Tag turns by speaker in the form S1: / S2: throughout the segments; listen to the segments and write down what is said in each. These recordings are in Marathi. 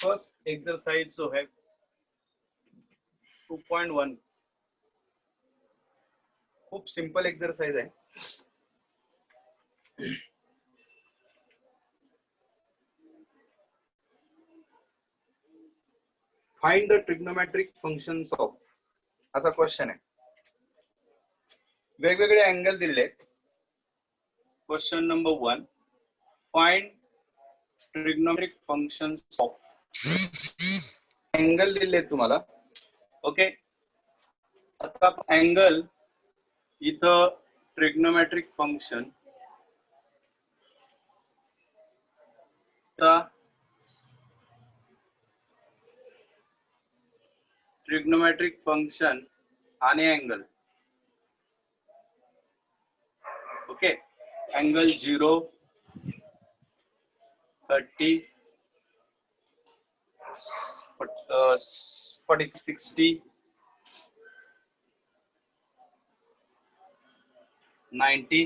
S1: फर्स्ट एक्सरसाइज जो है 2.1 खूप सिंपल एक्सरसाइज आहे. Find the trigonometric functions of, असा क्वेश्चन आहे. वेगवेगळे अँगल दिलेले आहेत. Question number 1, find trigonometric functions of. Angle दिले तुम्हाला. ओके, आता अँगल इथं ट्रिग्नोमेट्रिक फंक्शन ट्रिग्नोमेट्रिक फंक्शन आणि angle. Okay, angle 0, 30, 40, 60, 90,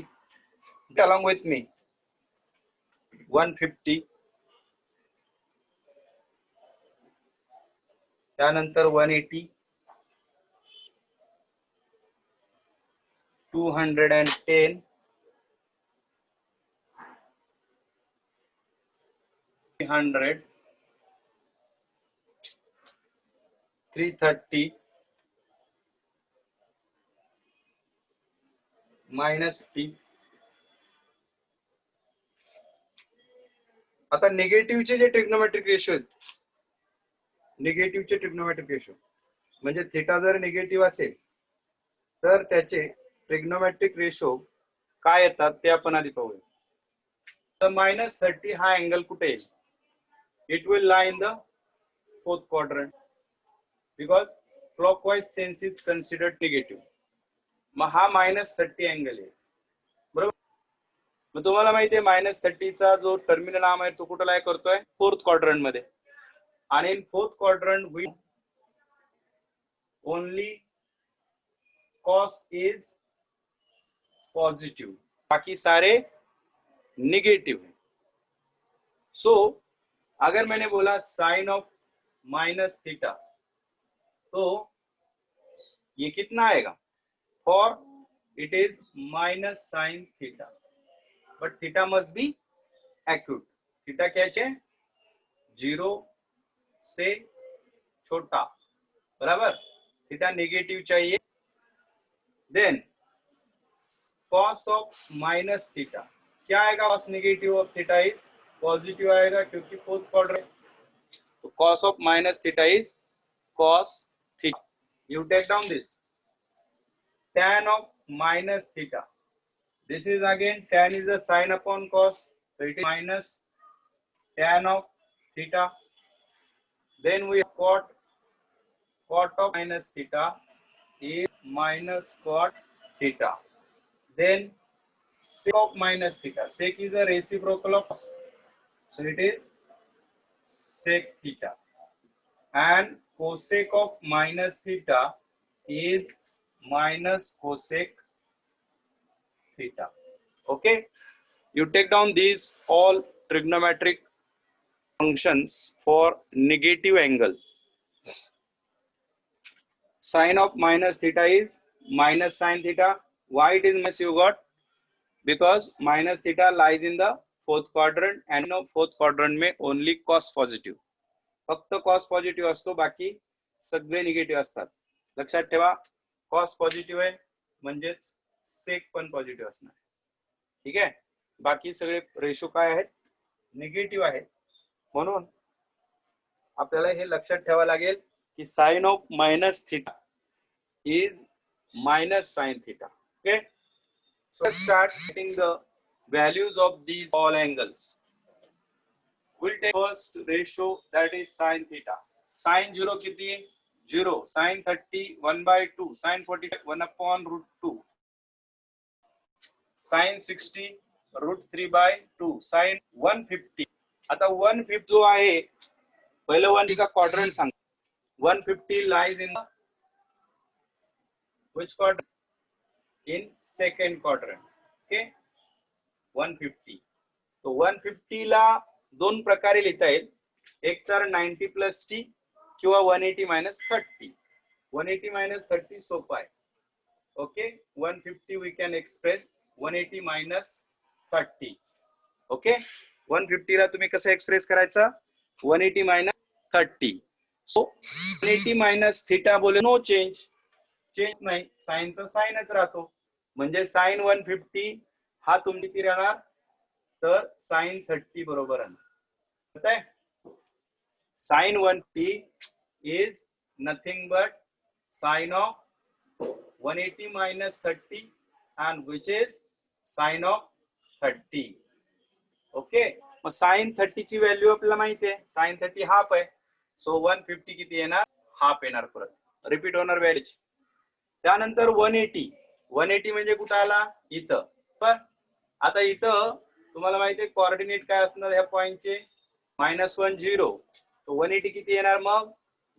S1: along with me, 150, त्यानंतर 180, 210, 300, 330, -50. आता निगेटिव्हचे जे ट्रिग्नोमेट्रिक रेशो आहेत, निगेटिव्हचे ट्रिग्नोमेट्रिक रेशो म्हणजे थीटा जर निगेटिव्ह असेल तर त्याचे ट्रिग्नोमेट्रिक रेशो काय येतात ते आपण आधी पाहूया. तर -30 हा अँगल कुठे येईल? It will lie in the fourth quadrant because clockwise sense is considered negative. मग हा -30 अँगल आहे, बरोबर. मग तुम्हाला माहिती आहे -30 चा जो टर्मिनल आर्म आहे तो कुठे लाई करतोय? फोर्थ क्वाड्रंट मध्ये. आणि in fourth quadrant we only cos is positive, बाकी सारे निगेटिव है. सो अगर मैंने बोला साइन ऑफ -थीटा तो ये कितना आएगा? For it is -sin theta, but theta must be acute. Theta क्या है? 0 से छोटा, बराबर. थीटा नेगेटिव चाहिए. देन cos ऑफ -थीटा क्या आएगा? cos negative of theta is positive आएगा क्योंकि फोर्थ क्वाड्रेंट. तो cos of -theta is cos theta. You take down this. Tan of -theta. This is again tan is a sin upon cos. So it is minus tan of theta. Then we have cot of -theta is minus cot theta. Then sec of -theta. Sec is a reciprocal of cos. So it is sec theta. And cosec of -theta is minus cosec theta. Okay, you take down these all trigonometric functions for negative angle. Sin of -theta is minus sin theta. Why it is minus? You got because -theta lies in the fourth quadrant and no fourth quadrant में only cos positive. फक्त cos पॉझिटिव्ह असतो, बाकी सगळे निगेटिव्ह असतात. लक्षात ठेवा, cos पॉझिटिव्ह आहे म्हणजेच सेक पण पॉझिटिव्ह असणार. ठीक आहे, बाकी सगळे रेशो काय आहेत? निगेटिव्ह आहेत. म्हणून आपल्याला हे लक्षात ठेवावं लागेल की sine of -theta is -sin theta. Okay, so let's start getting the values of these all angles. We'll take first ratio, that is sin theta. Sin 0 कितनी है? 0. Sin 30 1/2. Sin 45 1/√2. Sin 60 √3/2. Sin 150. आता 150 जो आहे पहिलं 1 का क्वाड्रंट सांग. 150 lies in which quadrant? In second quadrant. Okay, 150. तो 150 ला दोन प्रकारे लिहिता येईल. एक तर 90 प्लस टी किंवा 180 मायनस 30. 180 मायनस 30 सोपं आहे. Okay, 150 we can express 180 minus 30. Okay, 150 ला तुम्ही कसं एक्सप्रेस करायचं? 180 मायनस 30. सो 180 मायनस थिटा बोले नो चेंज, चेंज नाही, साइनचा साइनच राहतो. म्हणजे साइन 150 हा तुम्ही किती राहणार? तर साइन 30 बरोबर आहे. Sine 150 is nothing but sine of 180 minus 30 and which is sin of 30. Okay, मग साइन 30 ची व्हॅल्यू आपल्याला माहिती आहे, साइन 30 हाफ आहे. सो 150 किती येणार? हाफ येणार. परत रिपीट होणार व्हॅल्यू. त्यानंतर 180 म्हणजे कुठं आला? इथं. पण आता इथं तुम्हाला माहिती आहे कोऑर्डिनेट काय असणार ह्या पॉइंटचे? -1 0. तो 180 किती येणार? मग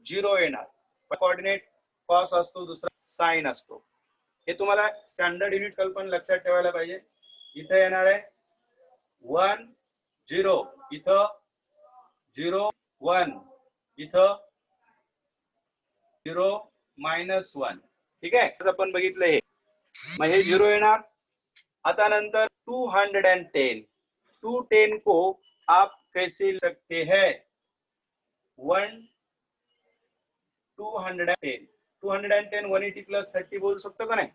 S1: 0 येणार. कोऑर्डिनेट कॉस असतो, दुसरा साइन असतो. हे तुम्हाला स्टँडर्ड युनिट कल्पना लक्षात ठेवायला पाहिजे. इथं येणार आहे 1 0, इथं 0 1, इथं 0 -1. ठीक आहे, आपण बघितलं हे. मग हे 0 येणार. आता नंतर 210. 210 को आप कैसे लिख सकते हैं? 210 180 प्लस 30 बोलू शकतो का नाही?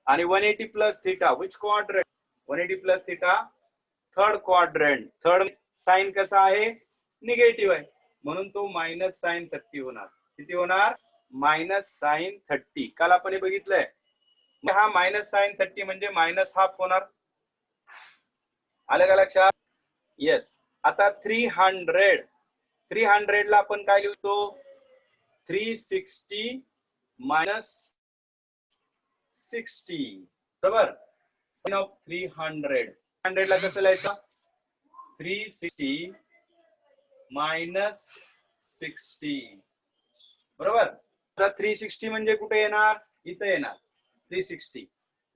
S1: आणि 180 plus theta which quadrant? 180 plus theta third quadrant. Third sine कसा आहे? निगेटिव्ह आहे, म्हणून तो मायनस साइन 30 होणार. किती होणार? Minus sine 30. काल आपण हे बघितलंय. हा मायनस साइन 30 म्हणजे मायनस हाफ होणार. आलं का लक्षात? येस. आता 300 ला आपण काय लिहितो? 360 मायनस 60. बरोबर. साइन ऑफ 300 ला कसं लिहायचं? 360 मायनस 60. बरोबर. आता 360 म्हणजे कुठे येणार? इथं येणार. 360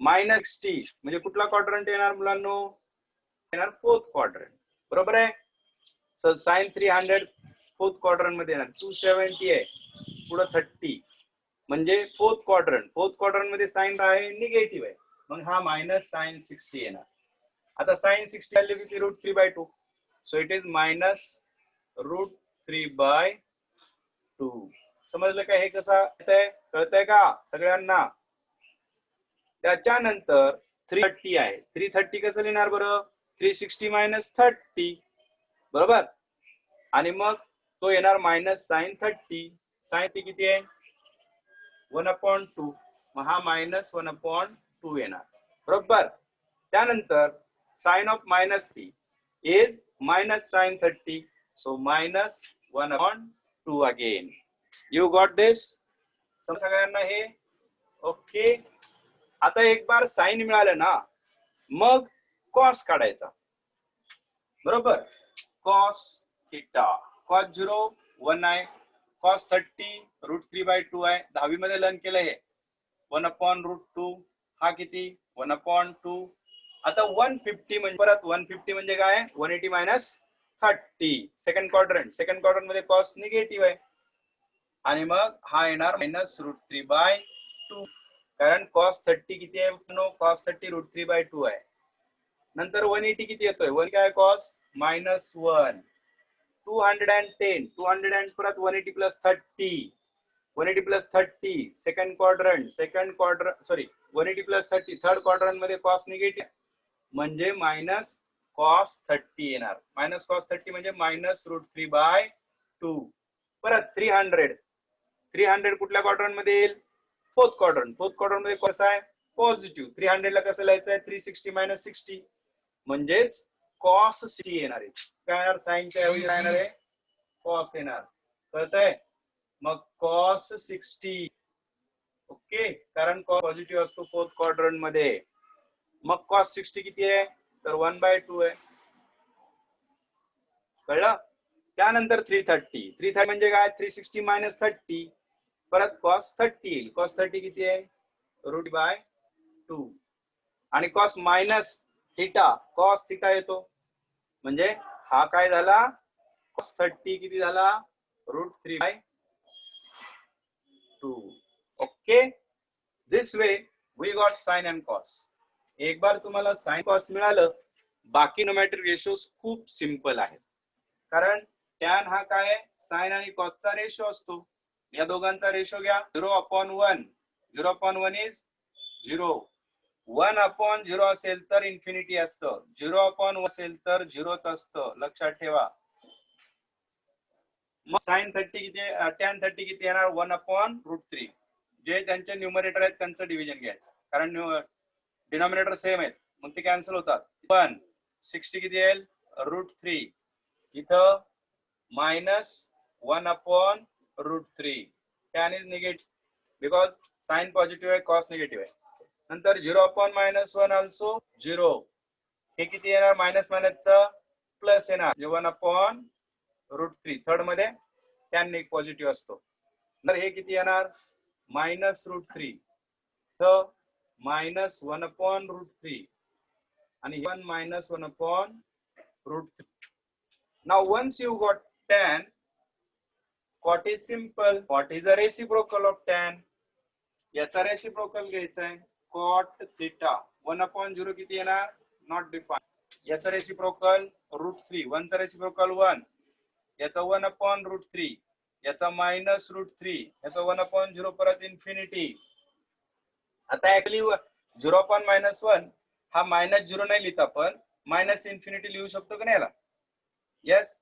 S1: मायनस 60 म्हणजे कुठला क्वाड्रंट येणार मुलांनो? येणार फोर्थ क्वाड्रंट. बरोबर आहे. सो साइन 300 फोर्थ क्वाड्रंट मध्ये येणार. 270 आहे, पुढे 30 म्हणजे फोर्थ क्वाड्रंट. फोर्थ क्वाड्रंट मध्ये साइन आहे निगेटिव्ह आहे, मग हा मायनस साइन 60 येणार. आता साइन 60 व्हॅल्यू किती? √3/2. So it is minus √3/2. समजलं का? हे कसं कळतंय का सगळ्यांना? त्याच्यानंतर 330 आहे. 330 कसं लिहिणार बरं? 360 मायनस 30. बरोबर. आणि मग तो येणार मायनस साइन 30. साइन किती आहे? 1/2. मग हा मायनस 1/2 येणार. बरोबर. त्यानंतर sine of -3 is minus sine 30. So minus 1/2 again. You got this? सगळ्यांना हे ओके. आता एक बार साइन मिळालं ना, मग कॉस काढायचा. बरोबर. कॉस थिटा, कॉस 0 1 आहे, कॉस 30 √3/2 आहे. 10वी मध्ये लर्न केलं हे. 1/√2 हा किती? 1/2. आता 150 म्हणजे परत 150 म्हणजे काय? 180 minus 30. Second quadrant. Second quadrant मध्ये कॉस निगेटिव्ह आहे, आणि मग हा येणार मायनस √3/2. कारण कॉस 30 किती आहे? कॉस 30 √3/2 आहे. नंतर 180 किती येतोय? 1 काय? कॉस -1. 210 परत 180 plus 30. 180 plus 30 second quadrant. 180 plus 30 third quadrant मध्ये कॉस निगेटिव्ह म्हणजे मायनस कॉस 30 येणार. मायनस कॉस 30 म्हणजे मायनस √3/2. परत 300 कुठल्या क्वाड्रंट मध्ये येईल? Fourth quadrant. फोर्थ क्वाड्रंट मध्ये कसं आहे? पॉझिटिव्ह. 300 ला कसं लिहायचं आहे? 360 मायनस 60 म्हणजेच कॉस 60 येणार आहे. काय येणार? साइनच्या ऐवजी येणार आहे कॉस येणार. कळतंय? मग कॉस 60. ओके, कारण कॉस पॉझिटिव्ह असतो फोर्थ क्वाड्रंट मध्ये. मग कॉस 60 किती आहे? तर 1/2 आहे. कळलं? त्यानंतर 330 म्हणजे काय? 360 मायनस 30 परत कॉस 30 येईल. कॉस 30 किती आहे? √2. आणि cos minus theta, cos theta येतो म्हणजे हा काय झाला? 30 किती झाला √3/2. Okay, this way we got sine and cos. एक बार तुम्हाला साइन कॉस मिळालं, बाकी न्यूमॅरिक रेशोज खूप सिंपल आहेत. कारण टॅन हा काय साइन आणि कॉसचा रेशो असतो. या दोघांचा रेशो घ्या 0/1. 0/1 इज 0. 1/0 असेल तर इन्फिनिटी असतं. 0/1 असेल तर 0च असतं. लक्षात ठेवा. मग साइन 30 किती, टॅन 30 किती येणार 1/√3. जे त्यांचे न्यूमरेटर आहेत त्यांचं डिव्हिजन घ्यायचं, कारण डिनॉमिनेटर सेम आहेत, मग ते कॅन्सल होतात. 60 किती येईल √3. इथं -1/√3. Tan is negative because sine positive आहे, कॉस निगेटिव्ह आहे. नंतर 0/-1 ऑल्सो 0. हे किती येणार मायनस मायनसचा प्लस येणार 1/√3. थर्ड मध्ये टॅन पॉझिटिव्ह असतो. तर हे किती येणार -√3. तर -1/√3 आणि 1 -1/√3. Now once you got tan, cot is simple. What is the reciprocal of tan? याचा रेसिप्रोकल घ्यायचा आहे cot theta. 1/0 किती येणार नॉट डिफाइंड. याचा रेसिप्रोकल √3. 1 चा रेसिप्रोकल 1. याचा 1/√3. याचा -√3. याचा 1/0 परत इन्फिनिटी. आता ऍक्च्युअली 0/-1 हा -0 नाही लिहित आपण, -इन्फिनिटी लिहू शकतो का नाही याला? येस.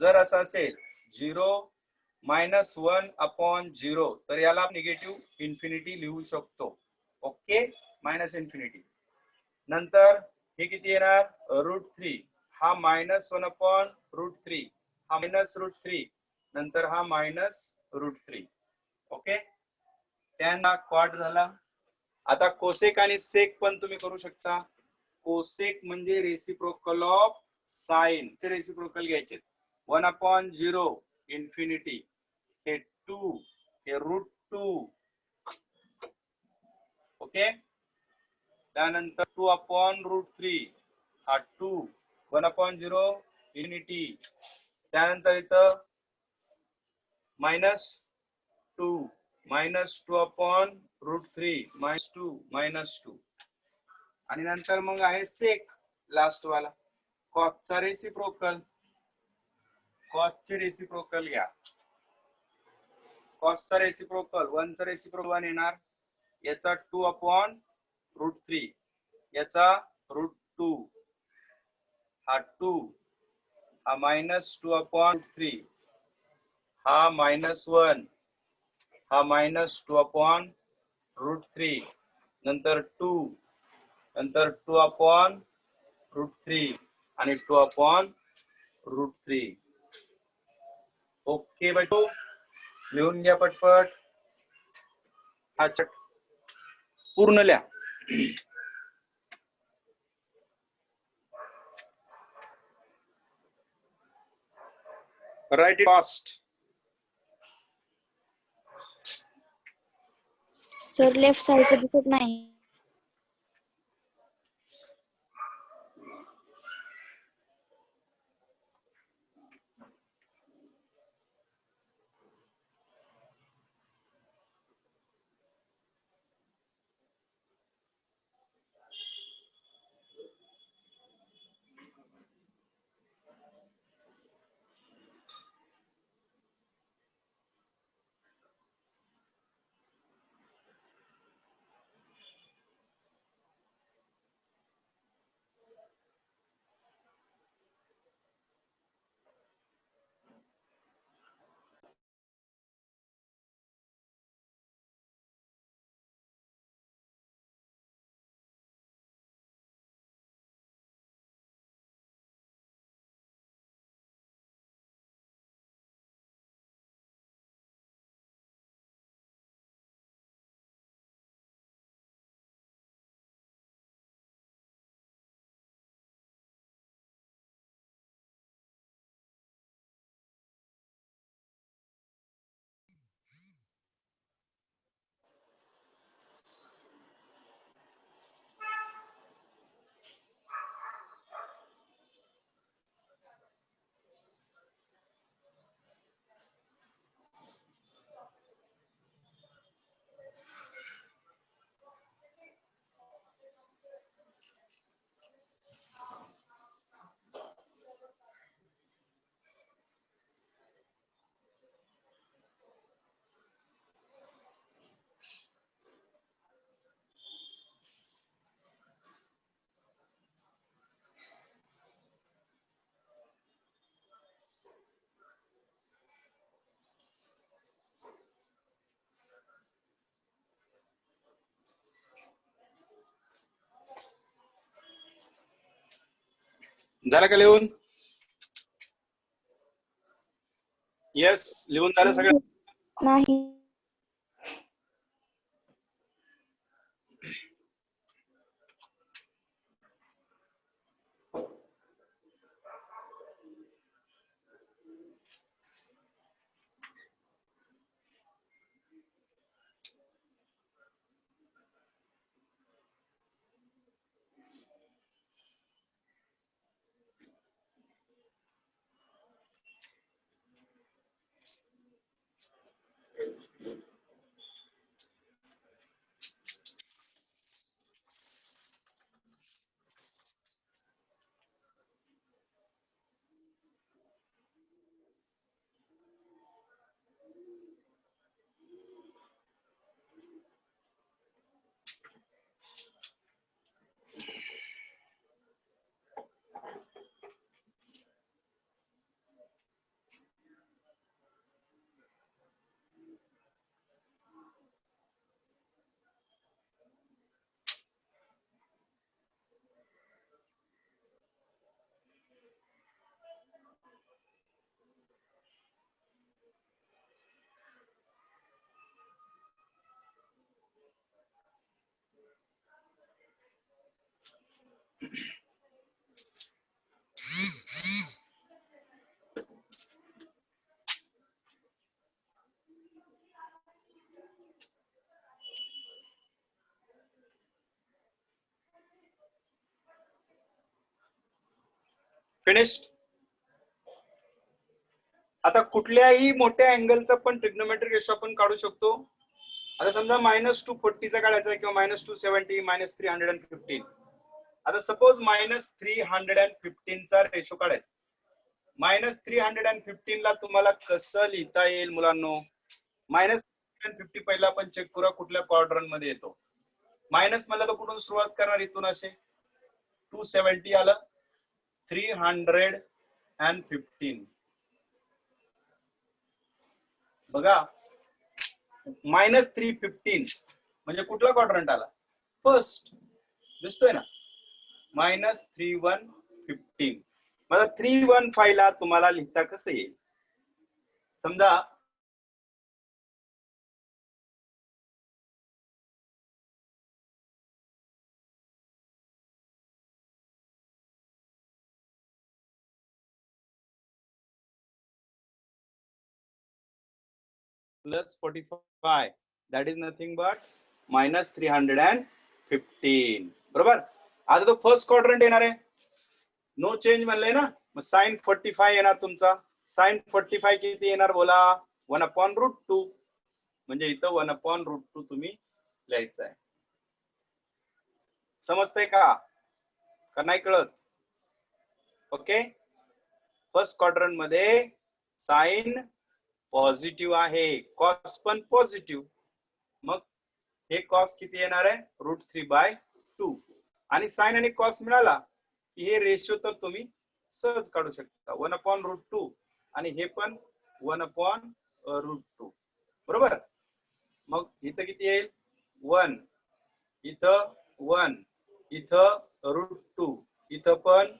S1: जर असं असेल 0-1/0 तर याला निगेटिव्ह इन्फिनिटी लिहू शकतो. Okay, -infinity. नंतर हे किती येणार √3. हा -1/√3. हा -√3. नंतर हा -√3. ओके, त्यांना क्वाड झाला. आता कोसेक आणि सेक पण तुम्ही करू शकता. कोसेक म्हणजे रेसिप्रोकल ऑफ साइन चे रेसिप्रोकल घ्यायचे 1/0 इन्फिनिटी. हे 2, हे √2. ओके, त्यानंतर 2/√3 हा 2. 1/0 इन्फिनिटी. त्यानंतर इथं -2 -2/√3 -2 आणि नंतर मग आहे सेक लास्ट वाला. कॉसचा रेसिप्रोकल. कॉसचे रेसिप्रोकल घ्या. कॉसचा रेसिप्रोकल 1 चा रेसिप्रोकल 1 येणार. याचा 2/√3. याचा √2. हा 2. हा -2/√3. हा -1. हा -2/√3. नंतर 2. नंतर 2/√3 आणि 2/√3. ओके बच्चो, लिहून घ्या पटपट. हा पूर्ण लिहा. Write it fast.
S2: Sir left साइडचं दिसत नाही.
S1: झालं का लिहून? येस, लिहून झालं सगळं?
S2: नाही.
S1: फिनिश्ड. आता कुठल्याही मोठ्या अँगलचा पण ट्रिग्नोमेट्रिक रेशो आपण काढू शकतो. आता समजा -240 काढायचा किंवा -270 -315. आता सपोज -315 चा रेशो काढायचा. -315 ला तुम्हाला कसं लिहिता येईल मुलांनो? -350 पहिला आपण चेक करूया कुठल्या क्वाड्रंट मध्ये येतो. मायनस मला तर कुठून सुरुवात करणार इथून असे 270 आलं, 315 बघा. -315 म्हणजे कुठला क्वाड्रंट आला? फर्स्ट. दिसतोय ना? -3115. मला 315 ला तुम्हाला लिहिता कसं येईल? समजा +45, that is nothing but -315. बरोबर. आता तो फर्स्ट क्वाड्रंट येणार आहे, नो चेंज म्हणलंय ना, मग sin 45 येणार तुमचा. sin 45 किती येणार बोला? 1/√2. म्हणजे इथं 1/√2 तुम्ही लिहायचं आहे. समजतंय का नाही कळत? ओके. फर्स्ट क्वाड्रंट मध्ये साइन पॉझिटिव्ह आहे, कॉस पण पॉझिटिव्ह. मग हे कॉस किती येणार आहे? √3/2. आणि साइन आणि कॉस मिळाला की हे रेशो तर तुम्ही सहज काढू शकता, 1/√2 आणि हे पण 1/√2. बरोबर. मग इथं किती येईल? 1, इथं 1, इथं √2, इथं पण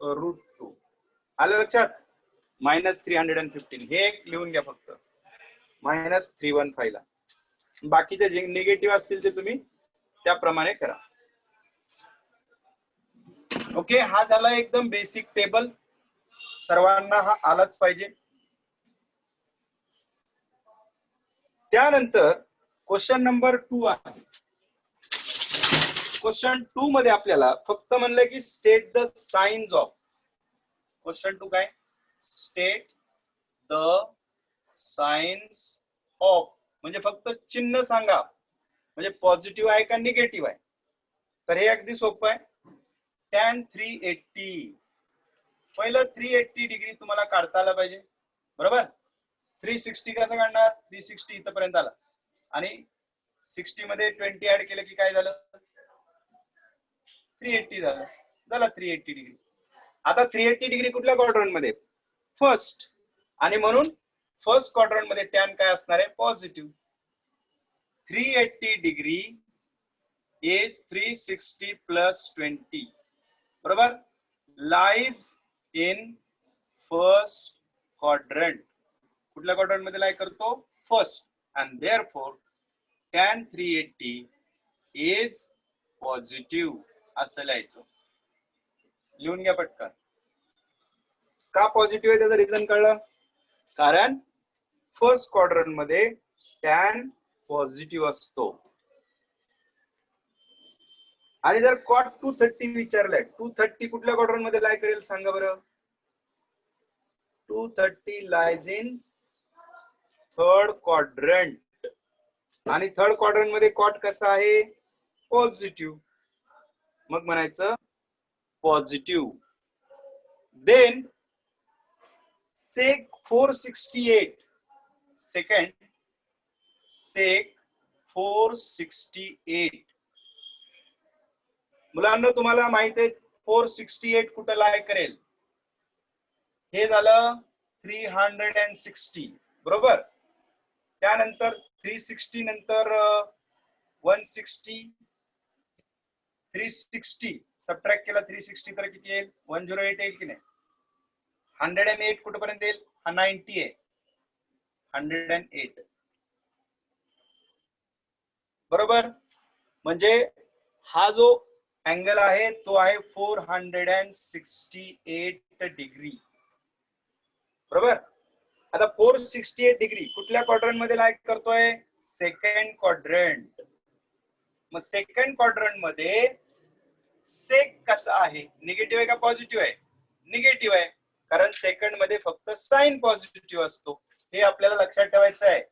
S1: √2. आलं लक्षात? -315 हे एक लिहून घ्या फक्त, -315 ला. बाकीचे जे निगेटिव्ह असतील ते तुम्ही त्याप्रमाणे करा. ओके. हा झाला एकदम बेसिक टेबल, सर्वांना हा आलाच पाहिजे. त्यानंतर क्वेश्चन नंबर 2 आहे. क्वेश्चन 2 मध्ये आपल्याला फक्त म्हणलंय की state the signs of. Question 2 काय? स्टेट द साइन्स ऑफ म्हणजे फक्त चिन्ह सांगा, म्हणजे पॉझिटिव्ह आहे का निगेटिव्ह आहे. तर हे अगदी सोपं आहे. tan 380, पहिलं 380 डिग्री तुम्हाला काढता आला पाहिजे. बरोबर. 360 कसं काढणार? 360 इथपर्यंत आला आणि 60 मध्ये 20 ऍड केलं की काय झालं? 380 झालं. 380 डिग्री. आता 380 डिग्री कुठल्या क्वाड्रंट मध्ये? फर्स्ट. आणि म्हणून फर्स्ट क्वाड्रंट मध्ये टॅन काय असणार आहे? पॉझिटिव्ह. 380 degree is 360 + 20. बरोबर. Lies in first quadrant. कुठल्या क्वाड्रंट मध्ये लाय करतो? First. And therefore tan 380 is positive असं लिहायचं. लिहून घ्या पटकन. का पॉझिटिव्ह आहे त्याचं रिझन कळलं? कारण फर्स्ट क्वाड्रंट मध्ये टॅन पॉझिटिव्ह असतो. आणि जर कॉट 230 विचारलंय, 230 कुठल्या क्वाड्रंट मध्ये लाय करेल सांगा बरं? 230 लायज इन थर्ड क्वाड्रंट. आणि थर्ड क्वाड्रंट मध्ये कॉट कसा आहे? पॉझिटिव्ह. मग म्हणायचं पॉझिटिव्ह. देन सेक 468 सेकंड, सेक 468. मुलांना तुम्हाला माहित आहे 468 कुठं लाय करेल? हे झालं 360 बरोबर. त्यानंतर 360 नंतर 160, 360 सबट्रॅक्ट केला 360 तर किती येईल? 108 येईल की नाही? 108 कुठपर्यंत येईल? हा 90 आहे. 108 बरोबर. म्हणजे हा जो अँगल आहे तो आहे 468 डिग्री बरोबर. आता 468 डिग्री कुठल्या क्वाड्रंट मध्ये लाईक करतोय? Second quadrant. मग सेकंड क्वाड्रंट मध्ये सेक कसा आहे? निगेटिव्ह आहे का पॉझिटिव्ह आहे? निगेटिव्ह आहे, कारण सेकंड मध्ये फक्त साइन पॉझिटिव्ह असतो. हे आपल्याला लक्षात ठेवायचं आहे.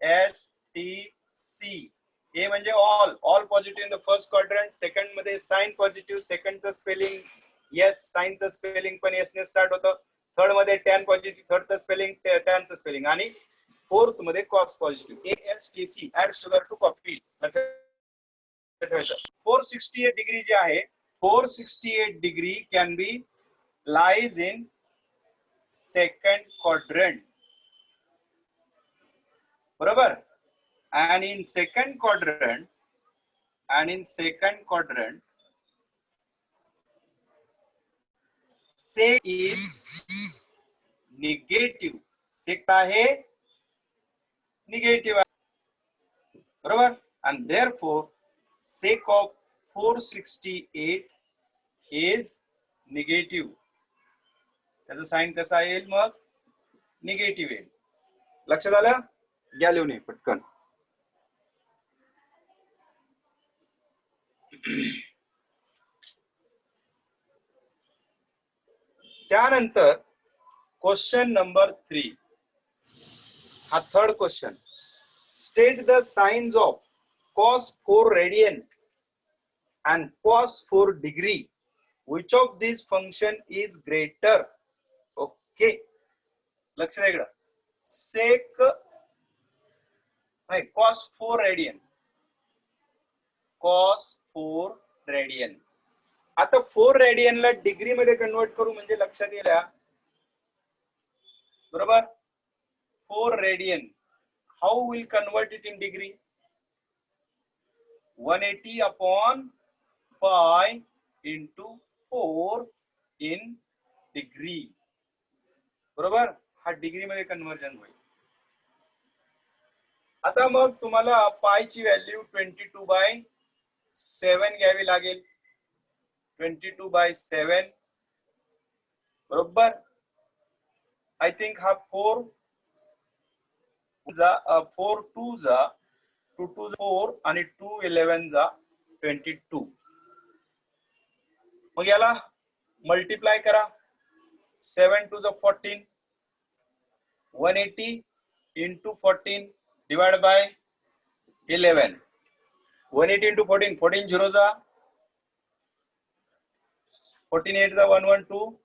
S1: ASTC. ए म्हणजे all positive in the first quadrant. Second मध्ये साइन पॉझिटिव्ह. सेकंडचं स्पेलिंग यस, साइनचं स्पेलिंग पण एस ने स्टार्ट होतं. थर्ड मध्ये टॅन पॉझिटिव्ह, थर्डचं स्पेलिंग टॅनचं स्पेलिंग. आणि फोर्थ मध्ये cos positive. ASTC add sugar to coffee. 468 degree जे आहे, 468 degree can be lies in second quadrant बरोबर. and in second quadrant sec is negative. sec आहे निगेटिव्ह बरोबर. and therefore sec of 468 is negative. त्याचं साइन कसा येईल? मग निगेटिव्ह येईल. लक्षात आलं? घ्या लिहून पटकन. त्यानंतर क्वेश्चन नंबर 3. हा third question. State the signs of cos 4 radian and cos 4 degree. Which of these function is greater? Okay, लक्ष द्या इकडं. सेक नाही, cos 4 रेडियन, cos 4 रेडियन. आता 4 रेडियनला डिग्री मध्ये कन्वर्ट करू म्हणजे लक्षात येईल बरोबर. 4 radian how will convert it in degree? 180 upon pi into 4 in degree बरोबर. हा डिग्री मध्ये कन्वर्जन होईल. आता मग तुम्हाला पायची व्हॅल्यू 22/7 घ्यावी लागेल. 22/7 बरोबर. आय थिंक हा 4 2 जा 2 2 4 आणि 2 11 जा 22. मग याला मल्टिप्लाय करा. 7 2 जा 14. 180 into 14 divided by 11. 180 into 14. 14 0 जा 14 8 जा 112.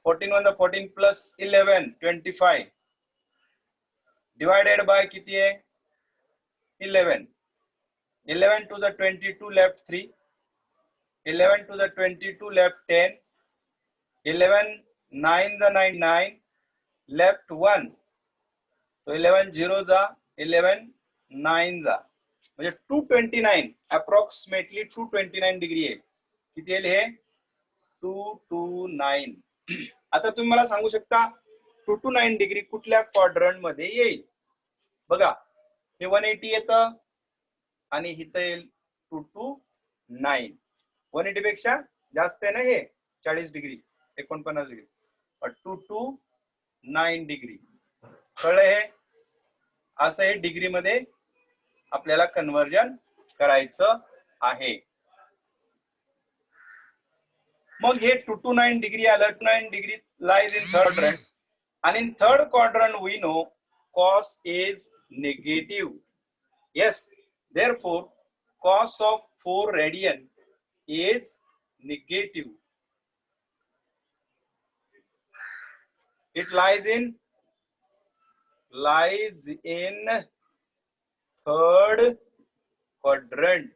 S1: 14 1 जा 14 plus 11 25. Divided by किती आहे? 11. 11 to the 22 left 3. 11 to the 22 left 10. 11 9 the 99 left 1. So 11 0 जा 11 9 जा म्हणजे 229 approximately 229 डिग्री आहे. किती येईल हे 229. आता तुम्ही मला सांगू शकता 229 डिग्री कुठल्या क्वाड्रंट मध्ये येईल? बघा हे 180 येतं आणि इथं येईल 229. 180 पेक्षा जास्त आहे ना हे 40 डिग्री 49 डिग्री 229 डिग्री. कळलं हे? असं हे डिग्री मध्ये आपल्याला कन्वर्जन करायचं आहे. मग हे 229 डिग्री आलं. 229 degree lies in third quadrant, and in third quadrant we know cos is negative. Yes, therefore cos of 4 radian is negative. It lies in third quadrant.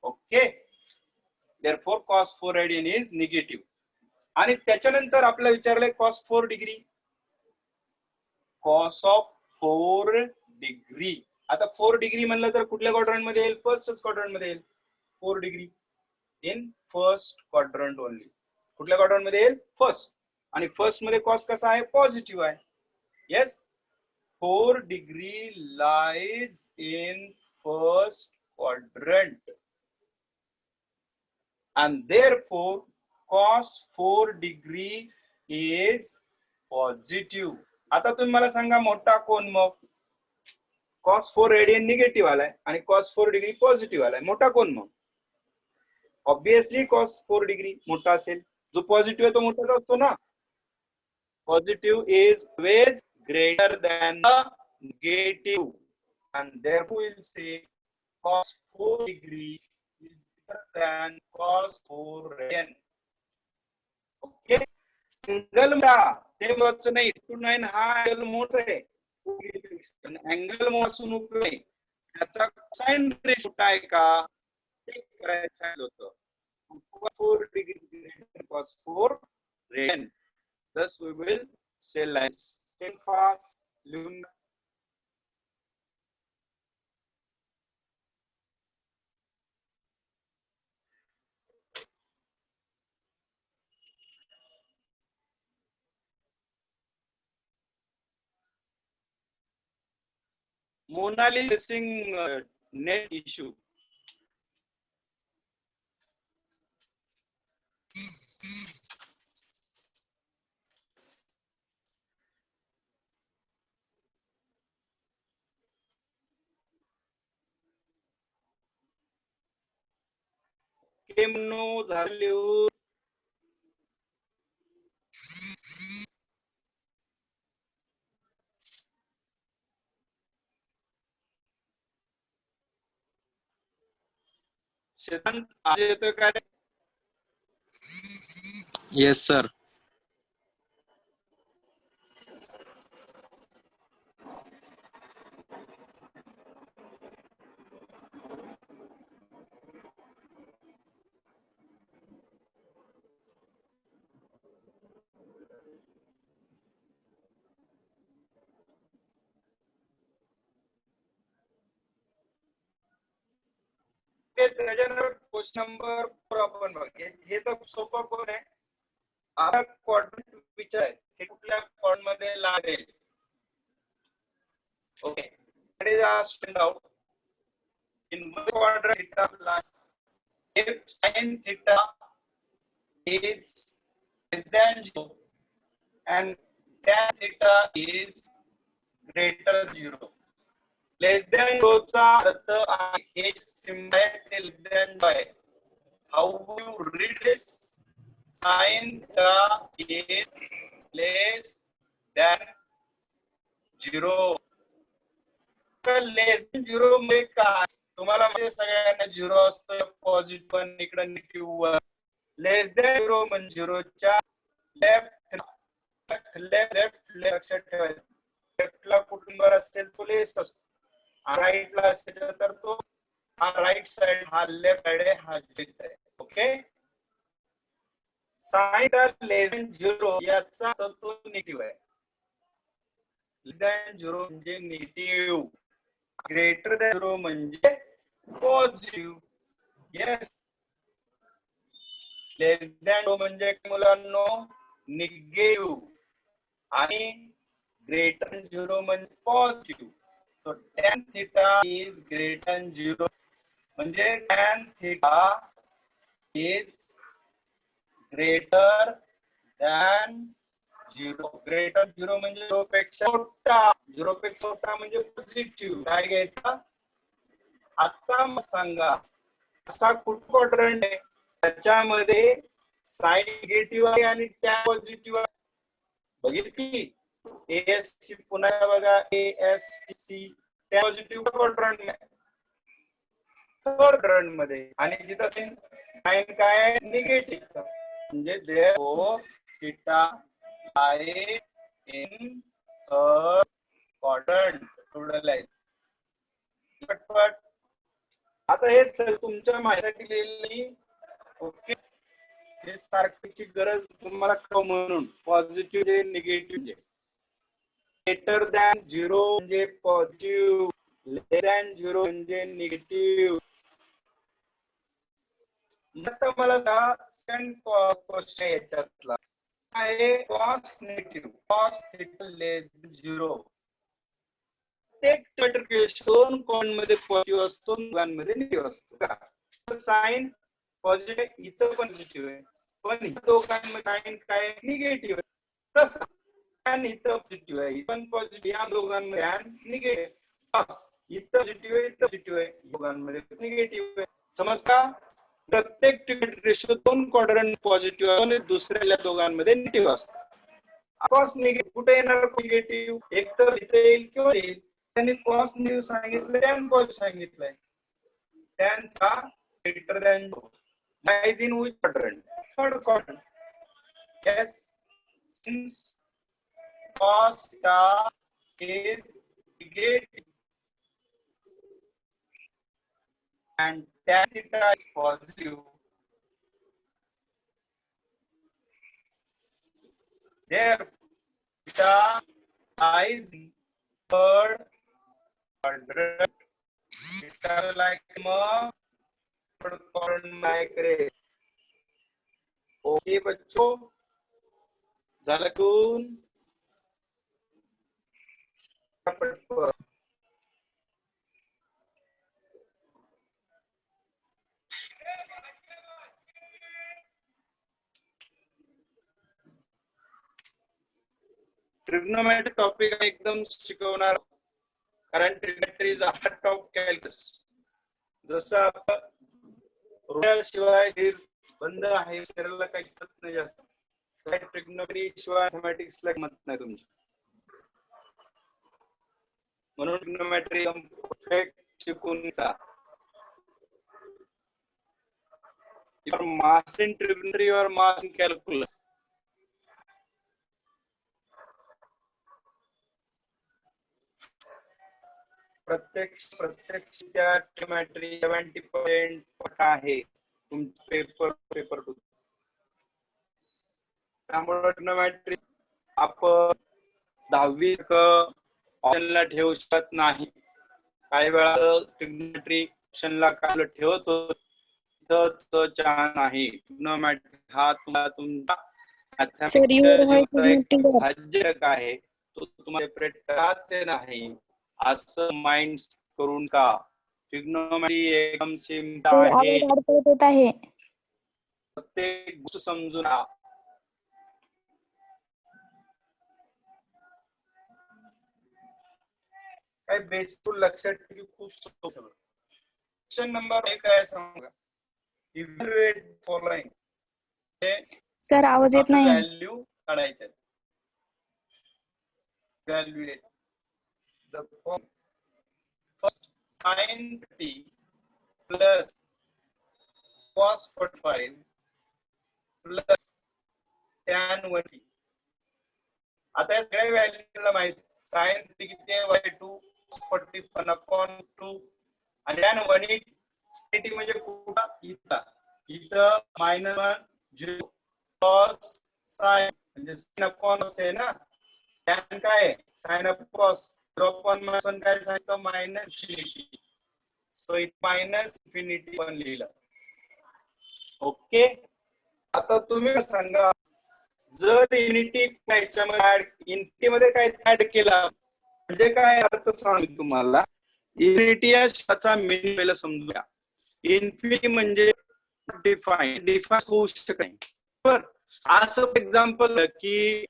S1: Okay, therefore cos 4 radian is negative. आणि त्याच्यानंतर आपल्याला विचारलंय cos 4 degree. cos of 4 degree. आता 4 डिग्री म्हणलं तर कुठल्या क्वाड्रंट मध्ये येईल? फर्स्ट क्वाड्रंट मध्ये येईल. 4 degree in first quadrant only. कुठल्या क्वाड्रंट मध्ये येईल? फर्स्ट. आणि फर्स्ट मध्ये cos कसा आहे? पॉझिटिव्ह आहे. Yes, 4 degree lies in first quadrant and therefore cos 4 degree is positive. आता तुम्ही मला सांगा मोठा कोण? मग cos 4 रेडियन निगेटिव्ह आलाय आणि cos 4 डिग्री पॉझिटिव्ह आलाय. मोठा कोण? मग ऑब्विसली cos 4 डिग्री मोठा असेल. जो पॉझिटिव्ह आहे तो मोठाच असतो ना. Positive is always greater than the negative and therefore we'll say cos 4 degree is than cos 4 radian. Okay, angle ते महत्वाचं नाही. 229 हा अँगल मोठा आहे. अँगल मोजून उपयोग नाही. त्याचा साइन रेशो आहे का ते करायचं होतं. cos 4 degree cos 4 radian. Thus we will say lines. Take fast. Monali facing net issue. केमनो झाले सिद्धांत आज येतोय काय?
S3: Yes sir.
S1: त्याच्यानंतर क्वेश्चन नंबर 4 आपण बघूया. हे तर सोपं कोण आहे? आता क्वाड्रंट विचार आहे हे कुठल्या क्वाड्रंट मध्ये लागेल? Okay, that is asked out in one quadrant theta plus if sin theta is less than 0 and tan theta is greater than 0. Less than 0 चा अर्थ आहे symbol less than by. How do you read this? Sin theta is less than 0. Less than 0 मध्ये काय? तुम्हाला म्हणजे सगळ्यांना 0 असतो पॉझिटिव्ह पण इकडे निगेटिव्ह. लेस देन 0 म्हणजे 0 च्या लेफ्ट लक्षात ठेवायचं. लेफ्टला कुठून वर असेल तो लेस असतो. राईटला असेल तर तो हा राईट साइड हा लेफ्ट साइड आहे हा लेफ्ट आहे. ओके, साइन लेस देन 0 याचा तो निगेटिव्ह आहे. लेस देन 0 म्हणजे निगेटिव्ह, ग्रेटर दॅन 0 म्हणजे positive. Yes, less than zero म्हणजे मुलांनो निगेटिव्ह आणि ग्रेटर दॅन झिरो म्हणजे positive. So tan theta is greater than zero म्हणजे tan theta is greater than zero. Greater zero म्हणजे झिरो पेक्षा मोठा, झिरो पेक्षा मोठा म्हणजे पॉझिटिव्ह. काय घ्यायचा आता मग सांगा असा कुठं क्वाड्रंट आहे त्याच्यामध्ये साइन निगेटिव्ह आहे आणि टॅन पॉझिटिव्ह आहे. बघितली एएससी पुन्हा बघा एएससी टॅन पॉझिटिव्ह क्वाड्रंट आहे थर्ड क्वाड्रंट मध्ये आणि तिथं साइन काय आहे निगेटिव्ह म्हणजे देअरफॉर थीटा आहे इन थर्ड क्वाड्रंट. टोटल आहे पटपट. आता हे तुमच्या माझ्यासाठी लिहिलेली ओके. हे सारखीची गरज तुम्हाला कळ म्हणून positive negative greater than zero म्हणजे पॉझिटिव्ह, लेस दॅन झिरो म्हणजे निगेटिव्ह. आता मला सेकंड क्वेश्चन याच्यातला आहे कॉस निगेटिव्ह, कॉस थिटा लेस दॅन झिरो. दोन कोण मध्ये पॉझिटिव्ह असतो, दोघांमध्ये निगेटिव्ह असतो का. साइन पॉझिटिव्ह इथं पण पॉझिटिव्ह आहे पण दोघांमध्ये साइन काय निगेटिव्ह आहे. तसं आणि इथं पॉझिटिव्ह आहे पण पॉझिटिव्ह या दोघांमध्ये निगेटिव्ह. इथं पॉझिटिव्ह आहे इथं पॉझिटिव्ह आहे दोघांमध्ये निगेटिव्ह आहे. समजता. प्रत्येक रेशो दोन क्वाड्रंट पॉझिटिव्ह आणि दुसऱ्या दोघांमध्ये निगेटिव्ह असतो. कॉस निगेटिव्ह कुठे येणार निगेटिव्ह एक तर इथे येईल किंवा येईल. त्यांनी कॉस निगेटिव्ह सांगितलं टॅन पॉझिटिव्ह सांगितलंय. टॅन का greater than lies in which quadrant? Third quadrant. Yes, since cos theta is negative and tan theta is positive, therefore theta lies in third quadrant. Theta like third quadrant like ray. Okay बच्चों झालं कून ट्रिग्नोमेट्री टॉपिक एकदम शिकवणार कारण trigonometry is heart of calculus. जसं आपण शिवाय बंद आहे शरीराला काही कळत नाही जास्त. ट्रिग्नोमेट्री शिवाय मॅथमॅटिक्सला मत नाही तुमची. म्हणून ट्रिग्नोमेट्री परफेक्ट शिकून जा. Your master in trigonometry or master in calculus. प्रत्यक्ष त्या ट्रिग्नोमेट्री 70% पट आहे तुमचे पेपर टू. त्यामुळे ट्रिग्नोमेट्री आपण 10वी ऑप्शनला ठेवू शकत नाही. काही वेळा ट्रिग्नोमेट्री ऑप्शनला काय ठेवतो तर छान आहे. ट्रिग्नोमेट्री हा तुमचा मॅथमॅटिक्सचा आहे तो तुम्हाला सेपरेट करायचे नाही असं माइंड करून का. ट्रिग्नोमेट्री एकदम सिंपल आहे. प्रत्येक गोष्ट समजून काय बेसिक लक्षात ठेवी खूप सोपं. क्वेश्चन नंबर 1 आहे सांगा. Evaluate following.
S2: सर आवाज येत नाही.
S1: व्हॅल्यू काढायच्या. Evaluate the first sin t plus cos 45 plus tan 1t. आता या सगळ्या व्हॅल्यूला माहित sin t किती आहे y2 41 upon 2 आणि tan 1t म्हणजे कुठं इथं -1 0 cos sin म्हणजे sin upon आहे ना. tan काय आहे sin of cos 0 upon -1 काय सांगितलं -infinity. सो इथ -infinity पण लिहिलं. ओके. आता तुम्ही सांगा, जर युनिटी युनिटी मध्ये काय ऍड केला म्हणजे काय अर्थ सांग तुम्हाला. युनिटी या शब्दाचा मीनिंग पहिला समजूया. इन्फिनिटी म्हणजे डिफाईन होऊ शकत नाही. बरं, असं एक्झाम्पल की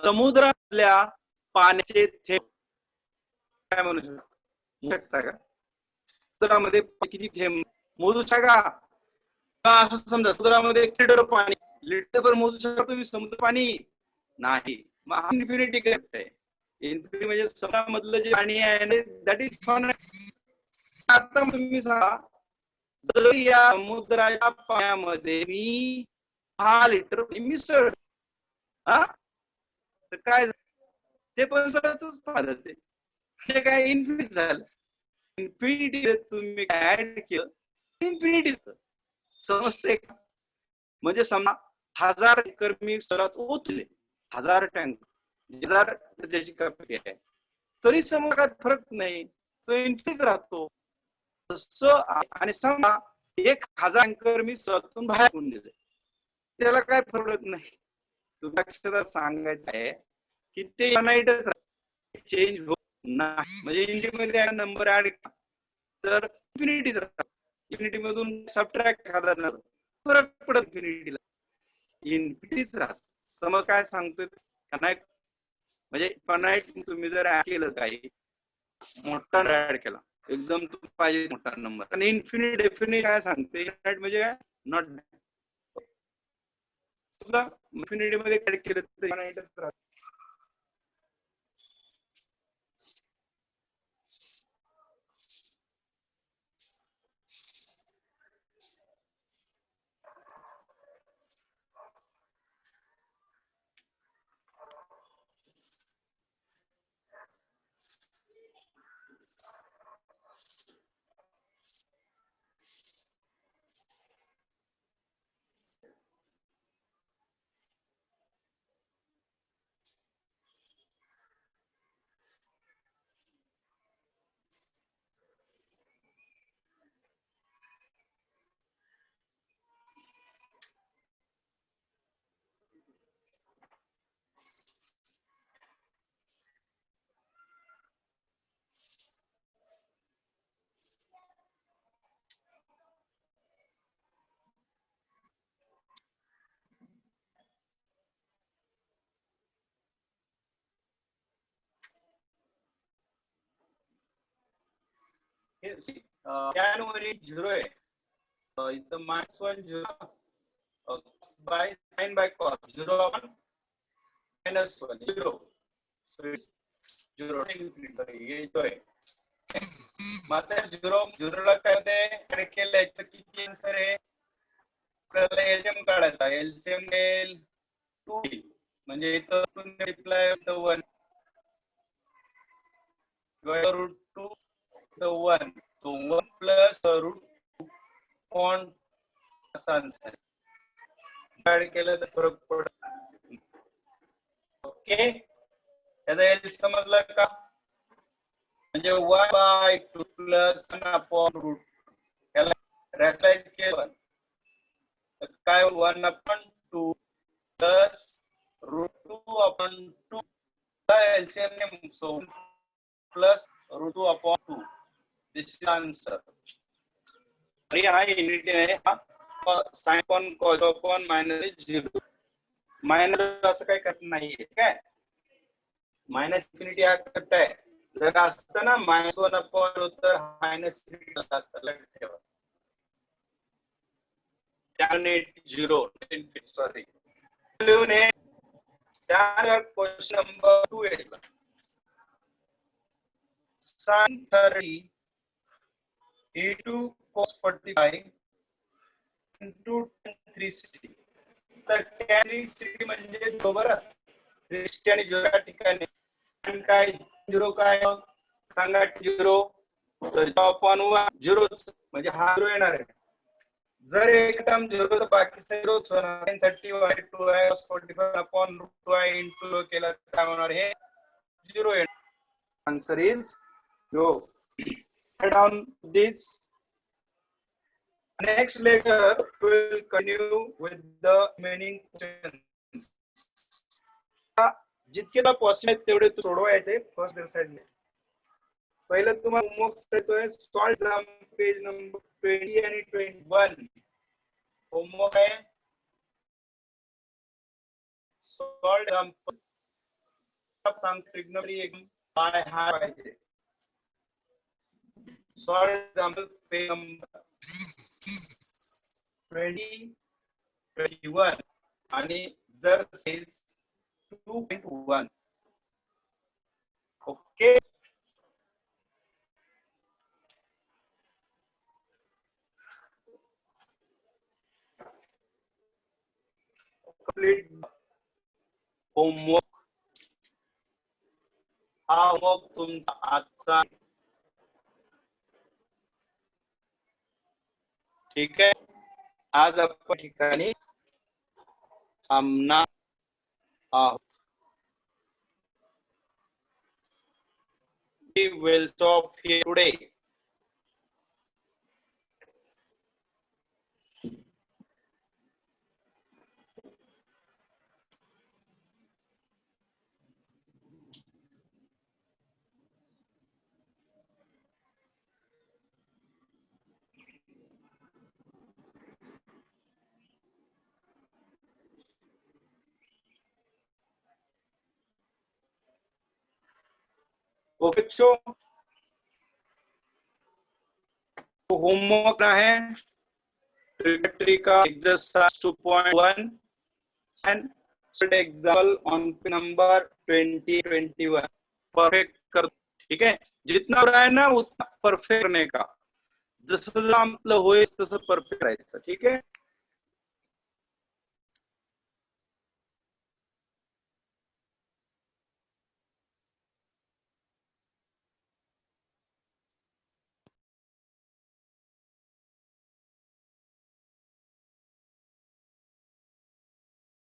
S1: समुद्रातल्या पाण्याचे थेंब काय म्हणू शकता का? समुद्रामध्ये किती थेंब मोजू शका का? असं समजा समुद्रामध्ये 1 लिटर पाणी, लिटरभर मोजू शकता तुम्ही समुद्र पाणी? नाही. मग हा इन्फिनिटी करत आहे. इन्फिनिटी म्हणजे समुद्रामधलं जे पाणी आहे दॅट इज फॉर. आता तुम्ही सांगा, जर या समुद्राच्या पाण्यामध्ये मी 6 लिटर मिसळ, हा, तर काय ते पण सरच पाहत ते काय इन्फिनिटी झालं. इन्फिनिटी तुम्ही काय ऍड केलं, इन्फिनिटी समजते का? म्हणजे समजा 1000 एकर मी सरात ओतले, 1000 टँक, 1000 त्याची कॅपॅसिटी आहे, तरी समुद्रात फरक नाही, तो इन्फिनिटी राहतो. तसं. आणि समजा 1000 एकर मी सरातून बाहेर होऊन दिले, त्याला काय फरक नाही. तुला अक्षरात सांगायचं आहे की ते युनाइटच चेंज होत नाही. म्हणजे युनिटी मध्ये नंबर ऍड तर इन्फिनिटीच राहतात. युनिटी मधून सबट्रॅक्ट करणार फरक पडत इन्फिनिटीला, इन्फिनिटीच राहत. समज काय सांगतोय कनाइट म्हणजे फनाइट तुम्ही जर ऍड केलं काही मोठा ऍड केला एकदम तुम्ही पाहिजे मोठा नंबर, आणि इन्फिनिट डेफिनिट काय सांगते म्हणजे काय नॉट. सुद्धा इन्फिनिटी मध्ये ऍड केलं तर फनाइटच राहत. त्यावरील 0 आहे, इथं -1 0 बाय साइन बाय कॉस 0 आपण -1 0 0 ये जो आहे. मग 0 ला काय होते ऍड केलंय तर किती आन्सर आहे आपल्याला? एलसीएम काढायचा. एलसीएम येईल 2 म्हणजे इथं मल्टिप्लाय 1 √2 the 1 तो 1 प्लस √2 पॉइंट असा आन्सर ऍड केलं तर फरक पडत. ओके, त्याचा एल समजलं का? म्हणजे 1/2 प्लस 1 अपॉन रूट, त्याला रॅशनलाइज केलं तर काय 1/2 प्लस √2 अपॉन 2 एलसीएम ने so plus √2 upon 2 this is answer. आणि हा युनिटी आहे, हा sine upon cos upon -0 minus असं काही करत नाहीये काय. मायनस इन्फिनिटी हा करत आहे. जर असतं ना -1 अपॉन होतं मायनस असतं, लक्षात ठेवा. त्याने 0 सॉरी लिहून हे. त्यानंतर क्वेश्चन नंबर 2 आहे. sin 30 e2 cos 45 into 360. तर 360 म्हणजे बरोबर 360 आणि 0 या ठिकाणी काय 0 काय सांगा 0 तर अपॉन 0 म्हणजे हा 0 येणार आहे. जर एक टर्म 0 तर बाकी 0 होणार. 30/2 आहे 45 अपॉन √2 आहे इंटू केला तर काय होणार हे 0 येणार. Answer is no. Write down this. Next lecture will continue with the remaining questions. जितके पॉसिबल आहे तेवढे सोडवायचे फर्स्ट एक्सरसाइज. पहिलं तुम्हाला होमवर्क देतोय, सॉल्व पेज नंबर 20 आणि 21. होमवर्क आहे सॉल्व एग्जांपल. आप सांगते ट्रिग्नोमेट्री एकदम बाय हार्ट पाहिजे. सॉल्व एग्जांपल पेज नंबर 20 21 आणि जर सेल्स 2.1. ओके. Complete homework. हा होमवर्क तुमचा आजचा. ठीक आहे. आज आपण ठिकाणी थांबणार आहोत. We will stop here today. Okay बच्चों, तो होमवर्क है ट्रिग्नोमेट्री का exercise 2.1 end example on number 2021 perfect कर. ठीक है, जितना हो रहा है ना उतना परफेक्ट करने का. जसं आपलं होईल तसं परफेक्ट राहायचं. ठीक आहे.